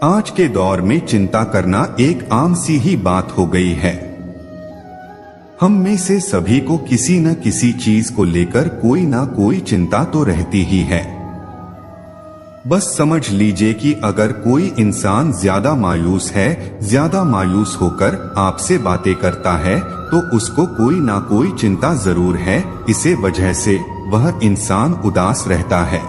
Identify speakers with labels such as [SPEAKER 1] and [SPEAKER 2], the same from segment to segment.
[SPEAKER 1] आज के दौर में चिंता करना एक आम सी ही बात हो गई है। हम में से सभी को किसी न किसी चीज को लेकर कोई ना कोई चिंता तो रहती ही है। बस समझ लीजिए कि अगर कोई इंसान ज्यादा मायूस है, ज्यादा मायूस होकर आपसे बातें करता है, तो उसको कोई ना कोई चिंता जरूर है। इसे वजह से वह इंसान उदास रहता है।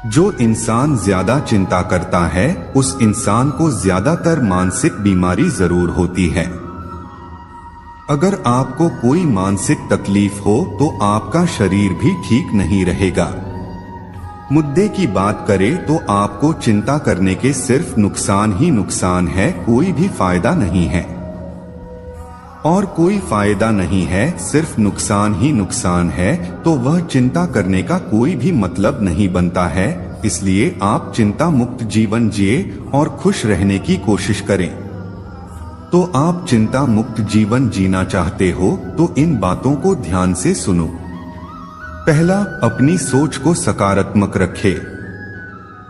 [SPEAKER 1] जो इंसान ज्यादा चिंता करता है, उस इंसान को ज्यादातर मानसिक बीमारी जरूर होती है। अगर आपको कोई मानसिक तकलीफ हो तो आपका शरीर भी ठीक नहीं रहेगा। मुद्दे की बात करें तो आपको चिंता करने के सिर्फ नुकसान ही नुकसान है, कोई भी फायदा नहीं है। और कोई फायदा नहीं है, सिर्फ नुकसान ही नुकसान है, तो वह चिंता करने का कोई भी मतलब नहीं बनता है। इसलिए आप चिंता मुक्त जीवन जिए और खुश रहने की कोशिश करें। तो आप चिंता मुक्त जीवन जीना चाहते हो तो इन बातों को ध्यान से सुनो। पहला, अपनी सोच को सकारात्मक रखें।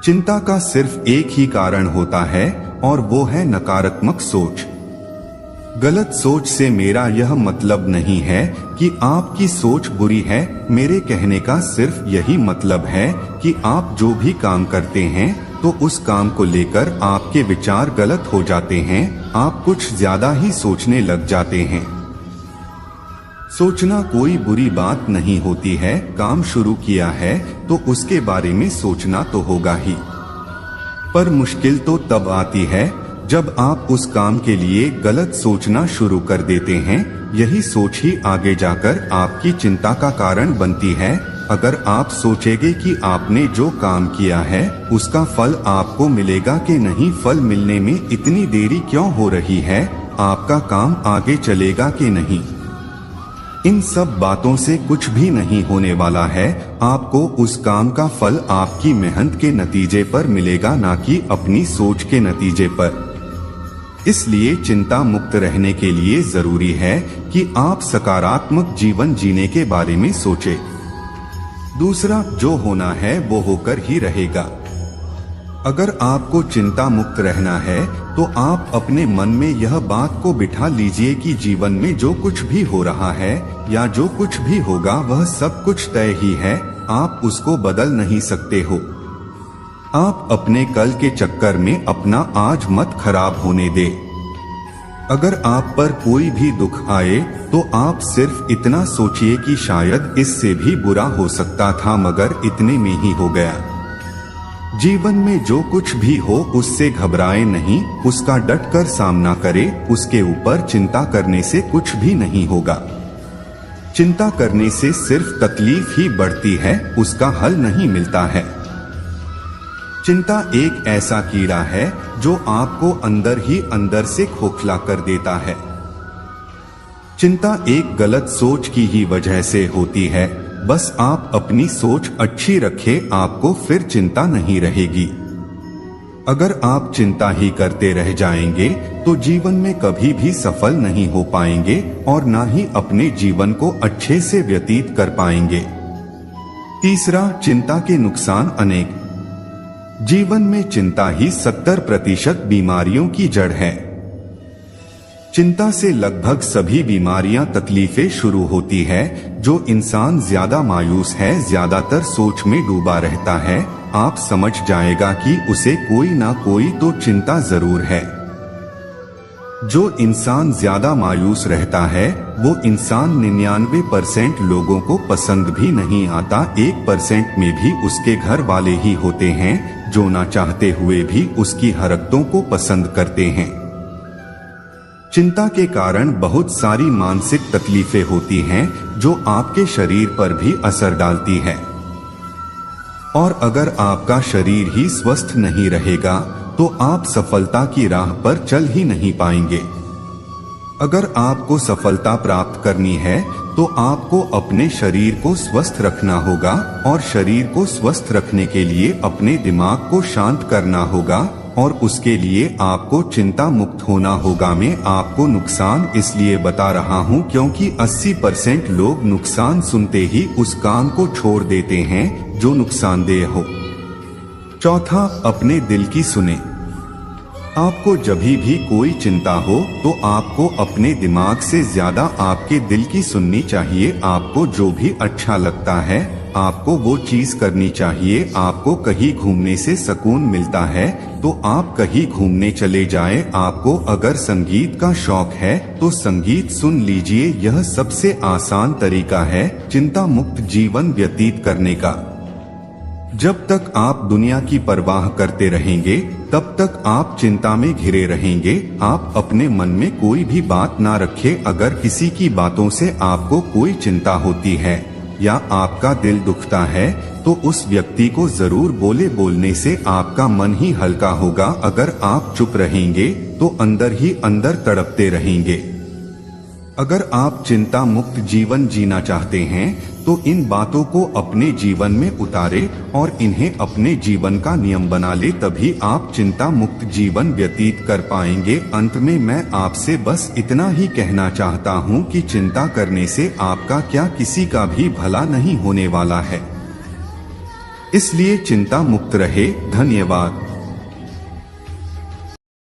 [SPEAKER 1] चिंता का सिर्फ एक ही कारण होता है और वो है नकारात्मक सोच। गलत सोच से मेरा यह मतलब नहीं है कि आपकी सोच बुरी है। मेरे कहने का सिर्फ यही मतलब है कि आप जो भी काम करते हैं तो उस काम को लेकर आपके विचार गलत हो जाते हैं। आप कुछ ज्यादा ही सोचने लग जाते हैं। सोचना कोई बुरी बात नहीं होती है। काम शुरू किया है तो उसके बारे में सोचना तो होगा ही, पर मुश्किल तो तब आती है जब आप उस काम के लिए गलत सोचना शुरू कर देते हैं। यही सोच ही आगे जाकर आपकी चिंता का कारण बनती है। अगर आप सोचेंगे कि आपने जो काम किया है उसका फल आपको मिलेगा कि नहीं, फल मिलने में इतनी देरी क्यों हो रही है, आपका काम आगे चलेगा कि नहीं, इन सब बातों से कुछ भी नहीं होने वाला है। आपको उस काम का फल आपकी मेहनत के नतीजे पर मिलेगा, ना कि अपनी सोच के नतीजे पर। इसलिए चिंता मुक्त रहने के लिए जरूरी है कि आप सकारात्मक जीवन जीने के बारे में सोचें। दूसरा, जो होना है वो होकर ही रहेगा। अगर आपको चिंता मुक्त रहना है तो आप अपने मन में यह बात को बिठा लीजिए कि जीवन में जो कुछ भी हो रहा है या जो कुछ भी होगा वह सब कुछ तय ही है। आप उसको बदल नहीं सकते हो। आप अपने कल के चक्कर में अपना आज मत खराब होने दे। अगर आप पर कोई भी दुख आए तो आप सिर्फ इतना सोचिए कि शायद इससे भी बुरा हो सकता था, मगर इतने में ही हो गया। जीवन में जो कुछ भी हो उससे घबराए नहीं, उसका डटकर सामना करे। उसके ऊपर चिंता करने से कुछ भी नहीं होगा। चिंता करने से सिर्फ तकलीफ ही बढ़ती है, उसका हल नहीं मिलता है। चिंता एक ऐसा कीड़ा है जो आपको अंदर ही अंदर से खोखला कर देता है। चिंता एक गलत सोच की ही वजह से होती है। बस आप अपनी सोच अच्छी रखें, आपको फिर चिंता नहीं रहेगी। अगर आप चिंता ही करते रह जाएंगे तो जीवन में कभी भी सफल नहीं हो पाएंगे और ना ही अपने जीवन को अच्छे से व्यतीत कर पाएंगे। तीसरा, चिंता के नुकसान अनेक। जीवन में चिंता ही 70% बीमारियों की जड़ है। चिंता से लगभग सभी बीमारियां, तकलीफें शुरू होती है। जो इंसान ज्यादा मायूस है, ज्यादातर सोच में डूबा रहता है, आप समझ जाएगा कि उसे कोई ना कोई तो चिंता जरूर है। जो इंसान ज्यादा मायूस रहता है वो इंसान 99% लोगों को पसंद भी नहीं आता। 1% में भी उसके घर वाले ही होते हैं जो ना चाहते हुए भी उसकी हरकतों को पसंद करते हैं। चिंता के कारण बहुत सारी मानसिक तकलीफें होती हैं जो आपके शरीर पर भी असर डालती है। और अगर आपका शरीर ही स्वस्थ नहीं रहेगा तो आप सफलता की राह पर चल ही नहीं पाएंगे। अगर आपको सफलता प्राप्त करनी है तो आपको अपने शरीर को स्वस्थ रखना होगा और शरीर को स्वस्थ रखने के लिए अपने दिमाग को शांत करना होगा और उसके लिए आपको चिंता मुक्त होना होगा। मैं आपको नुकसान इसलिए बता रहा हूँ क्योंकि 80% लोग नुकसान सुनते ही उस काम को छोड़ देते हैं जो नुकसानदेह हो। चौथा, अपने दिल की सुने। आपको जभी भी कोई चिंता हो तो आपको अपने दिमाग से ज्यादा आपके दिल की सुननी चाहिए। आपको जो भी अच्छा लगता है आपको वो चीज करनी चाहिए। आपको कहीं घूमने से सुकून मिलता है तो आप कहीं घूमने चले जाएं। आपको अगर संगीत का शौक है तो संगीत सुन लीजिए। यह सबसे आसान तरीका है चिंता मुक्त जीवन व्यतीत करने का। जब तक आप दुनिया की परवाह करते रहेंगे तब तक आप चिंता में घिरे रहेंगे। आप अपने मन में कोई भी बात ना रखें। अगर किसी की बातों से आपको कोई चिंता होती है या आपका दिल दुखता है तो उस व्यक्ति को जरूर बोले। बोलने से आपका मन ही हल्का होगा। अगर आप चुप रहेंगे तो अंदर ही अंदर तड़पते रहेंगे। अगर आप चिंता मुक्त जीवन जीना चाहते हैं तो इन बातों को अपने जीवन में उतारे और इन्हें अपने जीवन का नियम बना ले। तभी आप चिंता मुक्त जीवन व्यतीत कर पाएंगे। अंत में मैं आपसे बस इतना ही कहना चाहता हूँ कि चिंता करने से आपका क्या किसी का भी भला नहीं होने वाला है। इसलिए चिंता मुक्त रहे। धन्यवाद।